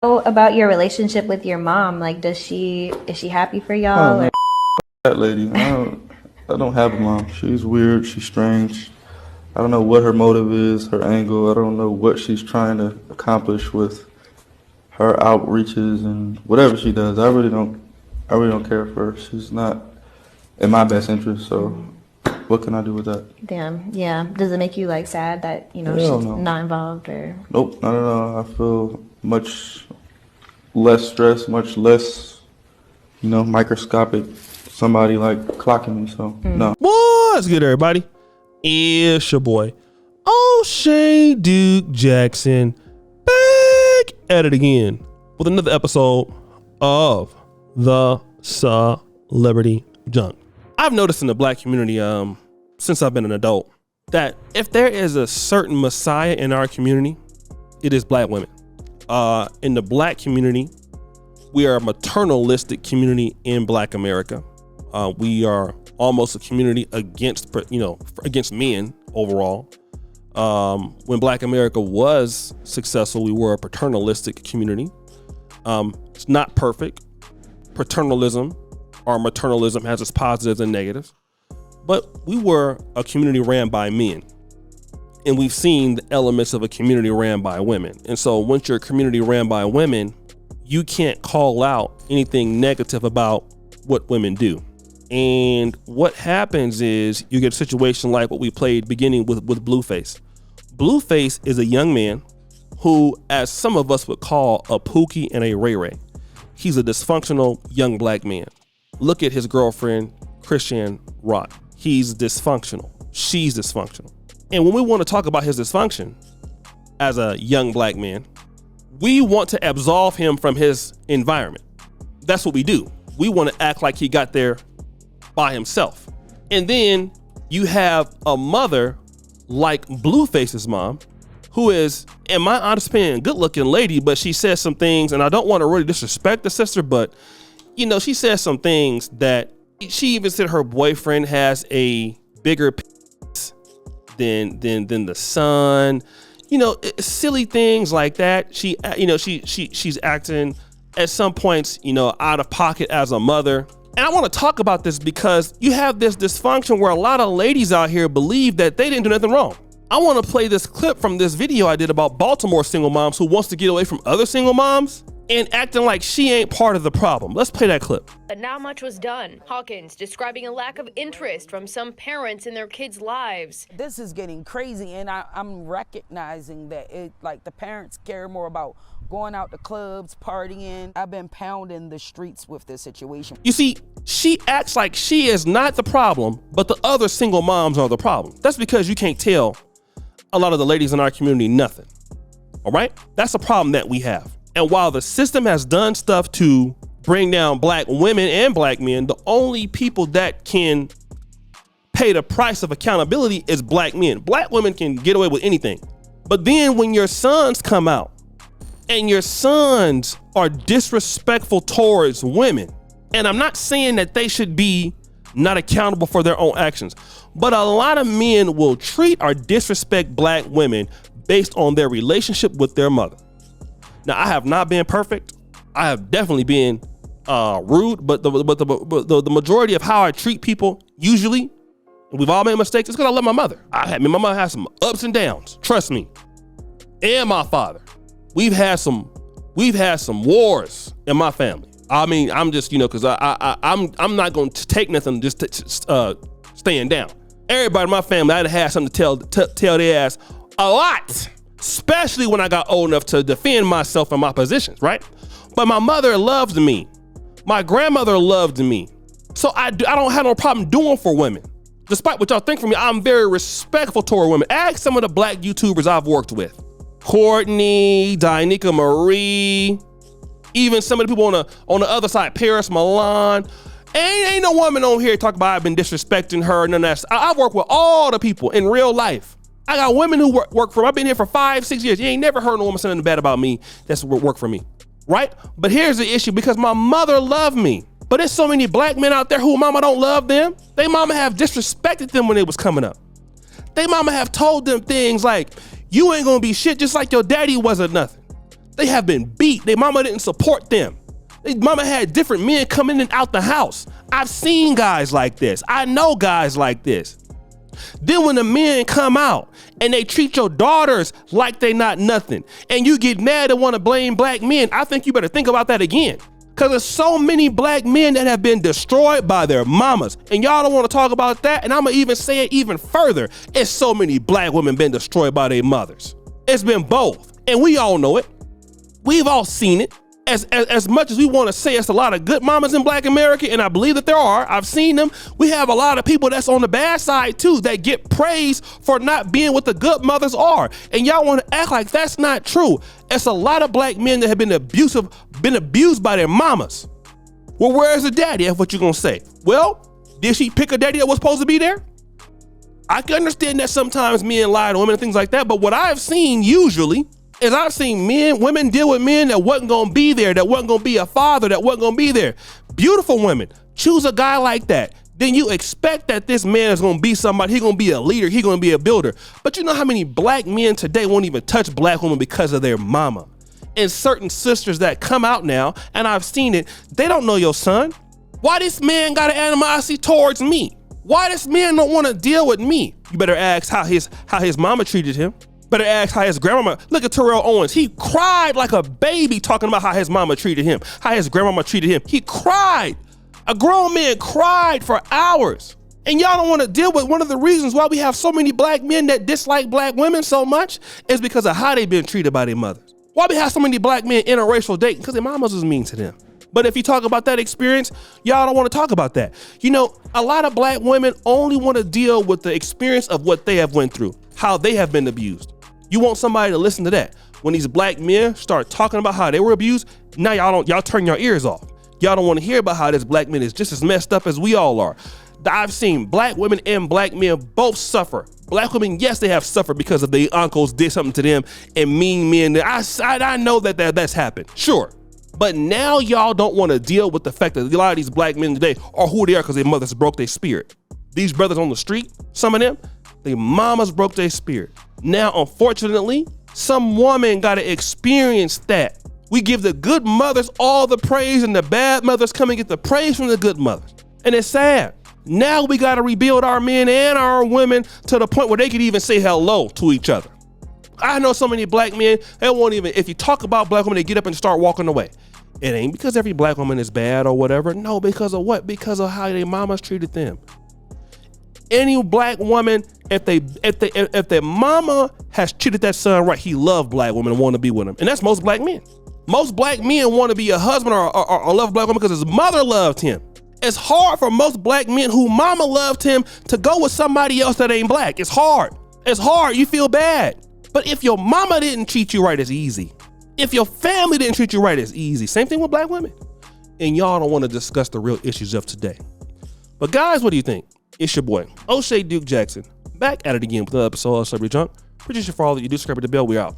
About your relationship with your mom, like, is she happy for y'all? Oh, that lady. I don't have a mom. She's weird. She's strange. I don't know what her motive is, her angle. I don't know what she's trying to accomplish with her outreaches and whatever she does. I really don't care for her. She's not in my best interest. So, what can I do with that? Damn, yeah. Does it make you like sad that Hell she's no. not involved or? Nope, not at all. I feel much less stress, much less, microscopic. Somebody like clocking me. So no. What's good, everybody? It's your boy O'Shea Duke Jackson, back at it again with another episode of the Celebrity Junk. I've noticed in the black community, since I've been an adult, that if there is a certain messiah in our community, it is black women. In the black community, we are a maternalistic community in Black America. We are almost a community against men overall. When Black America was successful, we were a paternalistic community. It's not perfect. Paternalism or maternalism has its positives and negatives, but we were a community ran by men. And we've seen the elements of a community ran by women. And so once you're a community ran by women, you can't call out anything negative about what women do. And what happens is you get a situation like what we played beginning with BlueFace. BlueFace is a young man who, as some of us would call a Pookie and a Ray Ray. He's a dysfunctional young black man. Look at his girlfriend, Christian Rock. He's dysfunctional. She's dysfunctional. And when we want to talk about his dysfunction as a young black man, we want to absolve him from his environment. That's what we do. We want to act like he got there by himself. And then you have a mother like Blueface's mom, who is, in my honest opinion, good looking lady, but she says some things, and I don't want to really disrespect the sister, but she says some things that she even said her boyfriend has a bigger than the son, silly things like that. She's acting at some points, out of pocket as a mother. And I want to talk about this because you have this dysfunction where a lot of ladies out here believe that they didn't do nothing wrong. I want to play this clip from this video I did about Baltimore single moms who wants to get away from other single moms and acting like she ain't part of the problem. Let's play that clip. But not much was done. Hawkins describing a lack of interest from some parents in their kids' lives. This is getting crazy, and I'm recognizing that the parents care more about going out to clubs, partying. I've been pounding the streets with this situation. You see, she acts like she is not the problem, but the other single moms are the problem. That's because you can't tell a lot of the ladies in our community nothing. All right? That's a problem that we have. And while the system has done stuff to bring down black women and black men, the only people that can pay the price of accountability is black men. Black women can get away with anything. But then when your sons come out and your sons are disrespectful towards women, and I'm not saying that they should be not accountable for their own actions, but a lot of men will treat or disrespect black women based on their relationship with their mother. Now, I have not been perfect. I have definitely been rude, but the majority of how I treat people, usually, and we've all made mistakes, it's because I love my mother. My mother has some ups and downs, trust me. And my father. We've had some wars in my family. I mean, I'm just, because I'm not going to take nothing just staying down. Everybody in my family, I had something to tell their ass a lot. Especially when I got old enough to defend myself and my positions, right? But my mother loved me. My grandmother loved me. So I don't have no problem doing for women. Despite what y'all think for me, I'm very respectful toward women. Ask some of the black YouTubers I've worked with. Courtney, Dianika Marie, even some of the people on the other side, Paris Milan. Ain't no woman on here talk about I've been disrespecting her, none of that. I work with all the people in real life. I got women who work for me. I've been here for 5-6 years. You ain't never heard a woman say anything bad about me that's work for me, right? But here's the issue, because my mother loved me. But there's so many black men out there who mama don't love them. They mama have disrespected them when they was coming up. They mama have told them things like, you ain't gonna be shit just like your daddy wasn't nothing. They have been beat. Their mama didn't support them. Their mama had different men coming in and out the house. I've seen guys like this. I know guys like this. Then when the men come out and they treat your daughters like they not nothing, and you get mad and want to blame black men, I think you better think about that again. Because there's so many black men that have been destroyed by their mamas. And y'all don't want to talk about that. And I'm going to even say it even further. It's so many black women been destroyed by their mothers. It's been both. And we all know it. We've all seen it. As much as we want to say it's a lot of good mamas in black America, and I believe that there are, I've seen them, we have a lot of people that's on the bad side too that get praised for not being what the good mothers are. And y'all want to act like that's not true. It's a lot of black men that have been abused by their mamas. Well, where's the daddy? That's what you're going to say. Well, did she pick a daddy that was supposed to be there? I can understand that sometimes men lie to women and things like that, but what I've seen usually is I've seen women deal with men that wasn't gonna be there, that wasn't gonna be a father, that wasn't gonna be there. Beautiful women, choose a guy like that. Then you expect that this man is gonna be somebody, he's gonna be a leader, he's gonna be a builder. But you know how many black men today won't even touch black women because of their mama? And certain sisters that come out now, and I've seen it, they don't know your son. Why this man got an animosity towards me? Why this man don't wanna deal with me? You better ask how his mama treated him. Better ask how his grandmama. Look at Terrell Owens. He cried like a baby talking about how his mama treated him, how his grandmama treated him. He cried. A grown man cried for hours. And y'all don't want to deal with one of the reasons why we have so many black men that dislike black women so much is because of how they've been treated by their mothers. Why we have so many black men interracial dating? Because their mamas was mean to them. But if you talk about that experience, y'all don't want to talk about that. You know, a lot of black women only want to deal with the experience of what they have went through, how they have been abused. You want somebody to listen to that. When these black men start talking about how they were abused, now y'all turn your ears off. Y'all don't want to hear about how this black man is just as messed up as we all are. I've seen black women and black men both suffer. Black women, yes, they have suffered because of their uncles did something to them and mean men. I know that's happened, sure. But now y'all don't want to deal with the fact that a lot of these black men today are who they are because their mothers broke their spirit. These brothers on the street, some of them, their mamas broke their spirit. Now, unfortunately, some woman got to experience that. We give the good mothers all the praise and the bad mothers come and get the praise from the good mothers. And it's sad. Now we got to rebuild our men and our women to the point where they can even say hello to each other. I know so many black men, they won't even, if you talk about black women, they get up and start walking away. It ain't because every black woman is bad or whatever. No, because of what? Because of how their mamas treated them. Any black woman, if their mama has treated that son right, he loved black women and want to be with him. And that's most black men. Most black men want to be a husband or love a black woman because his mother loved him. It's hard for most black men who mama loved him to go with somebody else that ain't black. It's hard. It's hard. You feel bad. But if your mama didn't treat you right, it's easy. If your family didn't treat you right, it's easy. Same thing with black women. And y'all don't want to discuss the real issues of today. But guys, what do you think? It's your boy, O'Shea Duke Jackson, back at it again with another episode of Celebrity Junk. Appreciate you for all that you do. Subscribe to the bell. We out.